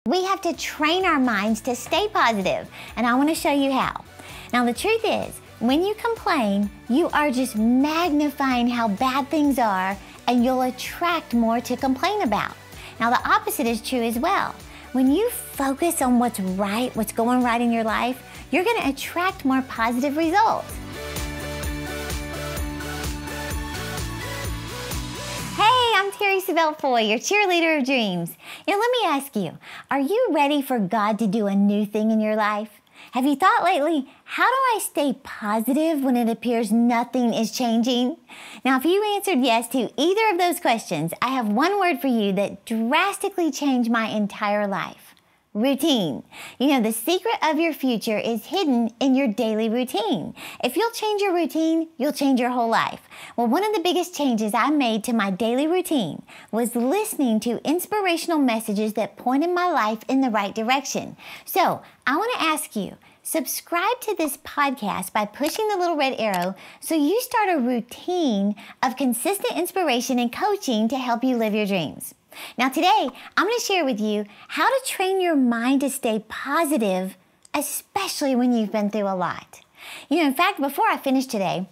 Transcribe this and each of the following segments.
We have to train our minds to stay positive, and I want to show you how. Now, the truth is, when you complain, you are just magnifying how bad things are, and you'll attract more to complain about. Now, the opposite is true as well. When you focus on what's right, what's going right in your life, you're going to attract more positive results. Hey, I'm Terri Savelle, your cheerleader of dreams. Now, let me ask you, are you ready for God to do a new thing in your life? Have you thought lately, how do I stay positive when it appears nothing is changing? Now, if you answered yes to either of those questions, I have one word for you that drastically changed my entire life. Routine. You know, the secret of your future is hidden in your daily routine. If you'll change your routine, you'll change your whole life. Well, one of the biggest changes I made to my daily routine was listening to inspirational messages that pointed my life in the right direction. So, I want to ask you, subscribe to this podcast by pushing the little red arrow so you start a routine of consistent inspiration and coaching to help you live your dreams. Now today, I'm going to share with you how to train your mind to stay positive, especially when you've been through a lot. You know, in fact, before I finish today,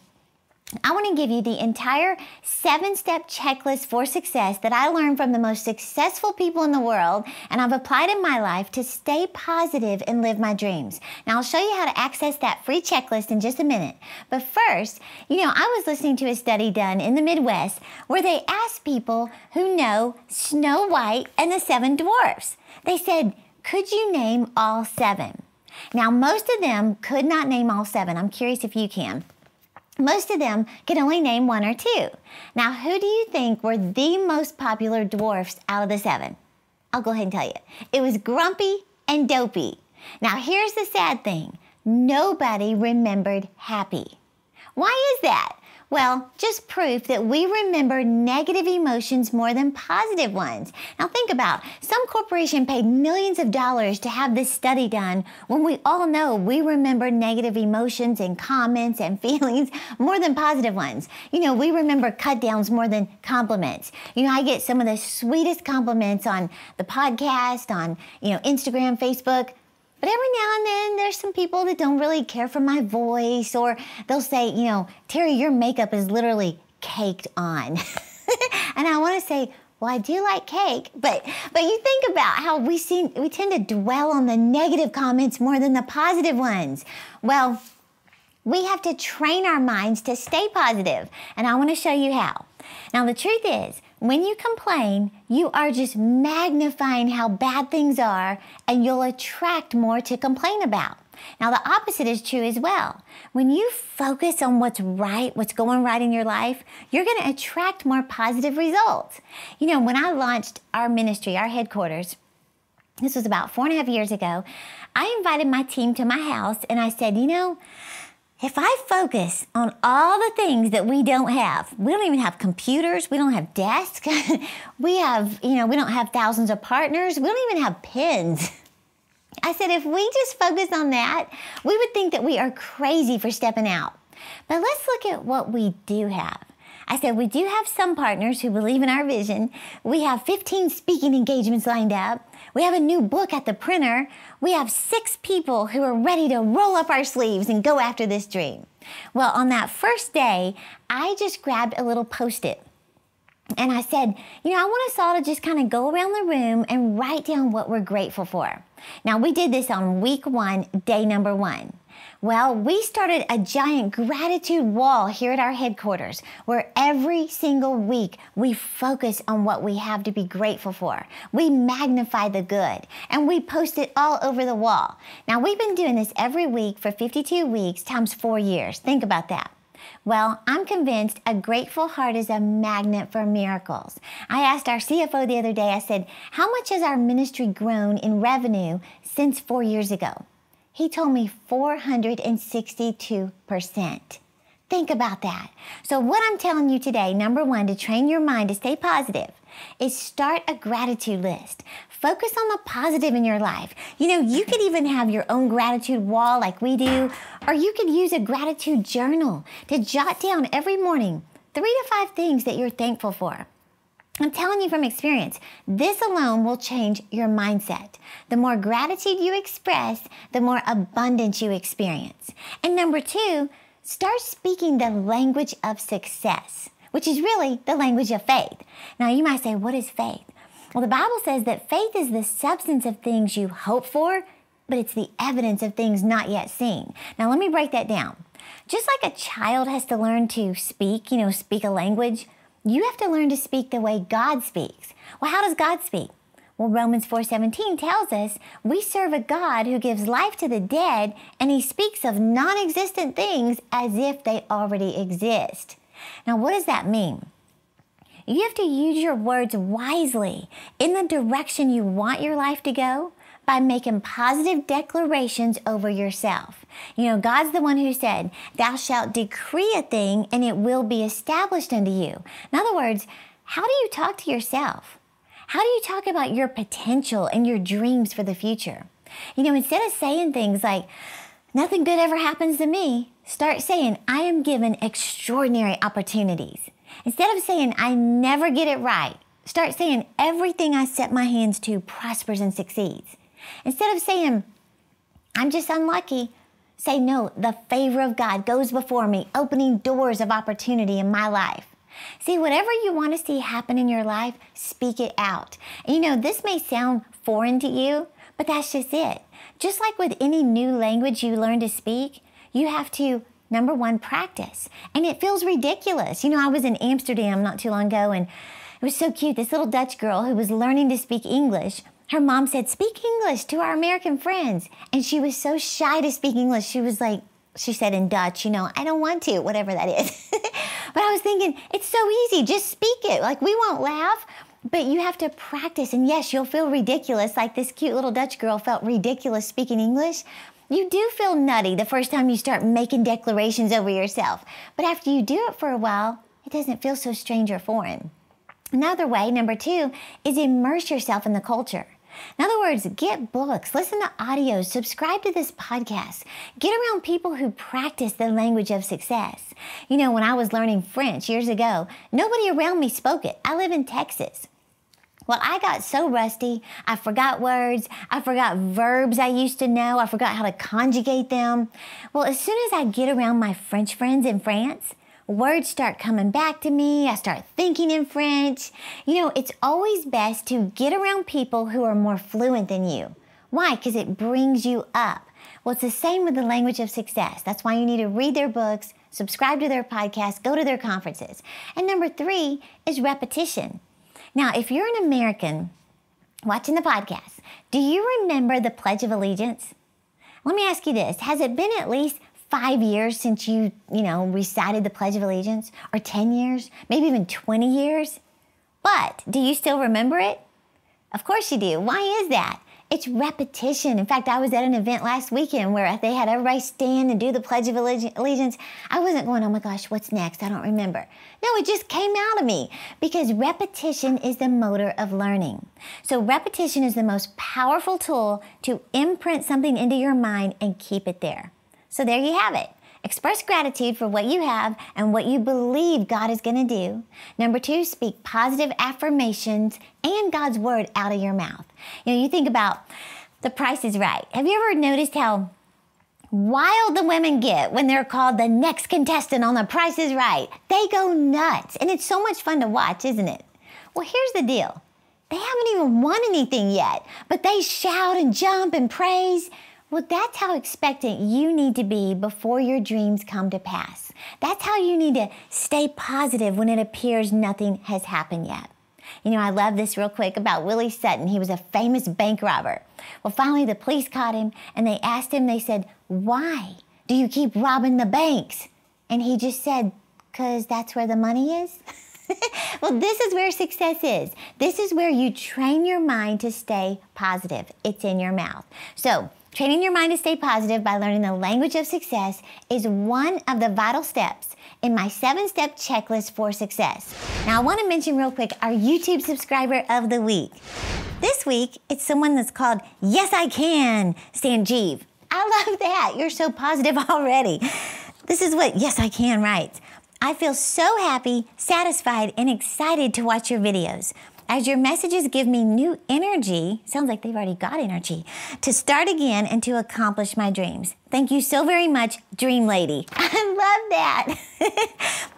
I want to give you the entire 7-step checklist for success that I learned from the most successful people in the world, and I've applied in my life to stay positive and live my dreams. Now, I'll show you how to access that free checklist in just a minute. But first, you know, I was listening to a study done in the Midwest where they asked people who know Snow White and the 7 Dwarfs. They said, could you name all 7? Now, most of them could not name all 7. I'm curious if you can. Most of them could only name 1 or 2. Now, who do you think were the most popular dwarfs out of the 7? I'll go ahead and tell you. It was Grumpy and Dopey. Now, here's the sad thing. Nobody remembered Happy. Why is that? Well, just proof that we remember negative emotions more than positive ones. Now think about it. Some corporation paid millions of dollars to have this study done when we all know we remember negative emotions and comments and feelings more than positive ones. You know, we remember cut downs more than compliments. You know, I get some of the sweetest compliments on the podcast, on, Instagram, Facebook. But every now and then, there's some people that don't really care for my voice, or they'll say, Terri, your makeup is literally caked on. And I want to say, well, I do like cake, but you think about how we tend to dwell on the negative comments more than the positive ones. Well, we have to train our minds to stay positive, and I want to show you how. Now, the truth is, when you complain, you are just magnifying how bad things are, and you'll attract more to complain about. Now, the opposite is true as well. When you focus on what's right, what's going right in your life, you're going to attract more positive results. You know, when I launched our ministry, our headquarters, this was about 4.5 years ago, I invited my team to my house, and I said, if I focus on all the things that we don't have, we don't even have computers, we don't have desks, we don't have thousands of partners, we don't even have pens. I said, if we just focus on that, we would think that we are crazy for stepping out. But let's look at what we do have. I said, we do have some partners who believe in our vision. We have 15 speaking engagements lined up. We have a new book at the printer. We have 6 people who are ready to roll up our sleeves and go after this dream. Well, on that first day, I just grabbed a little Post-it. And I said, I want us all to just kind of go around the room and write down what we're grateful for. Now, we did this on week 1, day number 1. Well, we started a giant gratitude wall here at our headquarters where every single week we focus on what we have to be grateful for. We magnify the good, and we post it all over the wall. Now, we've been doing this every week for 52 weeks times 4 years. Think about that. Well, I'm convinced a grateful heart is a magnet for miracles. I asked our CFO the other day, I said, how much has our ministry grown in revenue since 4 years ago? He told me 462%. Think about that. So what I'm telling you today, number 1, to train your mind to stay positive, is start a gratitude list. Focus on the positive in your life. You could even have your own gratitude wall like we do, or you could use a gratitude journal to jot down every morning 3 to 5 things that you're thankful for. I'm telling you from experience, this alone will change your mindset. The more gratitude you express, the more abundance you experience. And number 2, start speaking the language of success, which is really the language of faith. Now you might say, what is faith? Well, the Bible says that faith is the substance of things you hope for, but it's the evidence of things not yet seen. Now let me break that down. Just like a child has to learn to speak a language, you have to learn to speak the way God speaks. Well, how does God speak? Well, Romans 4:17 tells us we serve a God who gives life to the dead, and he speaks of non-existent things as if they already exist. Now, what does that mean? You have to use your words wisely in the direction you want your life to go by making positive declarations over yourself. God's the one who said, thou shalt decree a thing and it will be established unto you. In other words, how do you talk to yourself? How do you talk about your potential and your dreams for the future? Instead of saying things like, nothing good ever happens to me, start saying, I am given extraordinary opportunities. Instead of saying, I never get it right, start saying, everything I set my hands to prospers and succeeds. Instead of saying, I'm just unlucky, say, no, the favor of God goes before me, opening doors of opportunity in my life. See, whatever you want to see happen in your life, speak it out. This may sound foreign to you, but that's just it. Just like with any new language you learn to speak, you have to, number 1, practice. And it feels ridiculous. I was in Amsterdam not too long ago, and it was so cute. This little Dutch girl who was learning to speak English, her mom said, speak English to our American friends. And she was so shy to speak English. She was like, she said in Dutch, I don't want to, whatever that is. But I was thinking, it's so easy, just speak it. Like, we won't laugh, but you have to practice. And yes, you'll feel ridiculous, like this cute little Dutch girl felt ridiculous speaking English. You do feel nutty the first time you start making declarations over yourself. But after you do it for a while, it doesn't feel so strange or foreign. Another way, number 2, is immerse yourself in the culture. In other words, get books, listen to audios, subscribe to this podcast, get around people who practice the language of success. When I was learning French years ago, nobody around me spoke it. I live in Texas. Well, I got so rusty, I forgot words, I forgot verbs I used to know, I forgot how to conjugate them. Well, as soon as I get around my French friends in France, words start coming back to me. I start thinking in French. It's always best to get around people who are more fluent than you. Why? Because it brings you up. Well, it's the same with the language of success. That's why you need to read their books, subscribe to their podcasts, go to their conferences. And number 3 is repetition. Now, if you're an American watching the podcast, do you remember the Pledge of Allegiance? Let me ask you this. Has it been at least 5 years since you recited the Pledge of Allegiance? Or 10 years? Maybe even 20 years? But do you still remember it? Of course you do. Why is that? It's repetition. In fact, I was at an event last weekend where they had everybody stand and do the Pledge of Allegiance. I wasn't going, oh my gosh, what's next? I don't remember. No, it just came out of me because repetition is the motor of learning. So repetition is the most powerful tool to imprint something into your mind and keep it there. So there you have it. Express gratitude for what you have and what you believe God is going to do. Number 2, speak positive affirmations and God's word out of your mouth. You think about The Price is Right. Have you ever noticed how wild the women get when they're called the next contestant on The Price is Right? They go nuts, and it's so much fun to watch, isn't it? Well, here's the deal. They haven't even won anything yet, but they shout and jump and praise. Well, that's how expectant you need to be before your dreams come to pass. That's how you need to stay positive when it appears nothing has happened yet. I love this real quick about Willie Sutton. He was a famous bank robber. Well, finally the police caught him and they asked him, they said, why do you keep robbing the banks? And he just said, 'cause that's where the money is. Well, this is where success is. This is where you train your mind to stay positive. It's in your mouth. So, training your mind to stay positive by learning the language of success is one of the vital steps in my 7-step checklist for success. Now, I want to mention real quick our YouTube subscriber of the week. This week, it's someone that's called Yes I Can, Sanjeev. I love that. You're so positive already. This is what Yes I Can writes. I feel so happy, satisfied, and excited to watch your videos. As your messages give me new energy, sounds like they've already got energy, to start again and to accomplish my dreams. Thank you so very much, Dream Lady. I love that.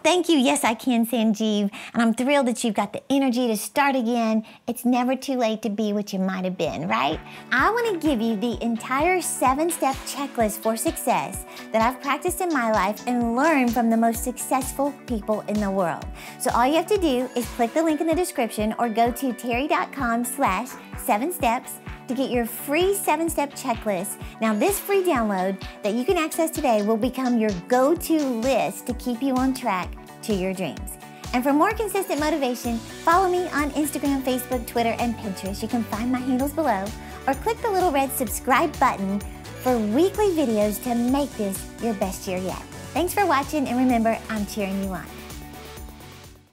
Thank you. Yes, I can, Sanjeev. And I'm thrilled that you've got the energy to start again. It's never too late to be what you might have been, right? I want to give you the entire 7-step checklist for success that I've practiced in my life and learned from the most successful people in the world. So all you have to do is click the link in the description or go to terri.com/7steps to get your free 7-step checklist. Now, this free download that you can access today will become your go-to list to keep you on track to your dreams. And for more consistent motivation, follow me on Instagram, Facebook, Twitter, and Pinterest. You can find my handles below, or click the little red subscribe button for weekly videos to make this your best year yet. Thanks for watching, and remember, I'm cheering you on.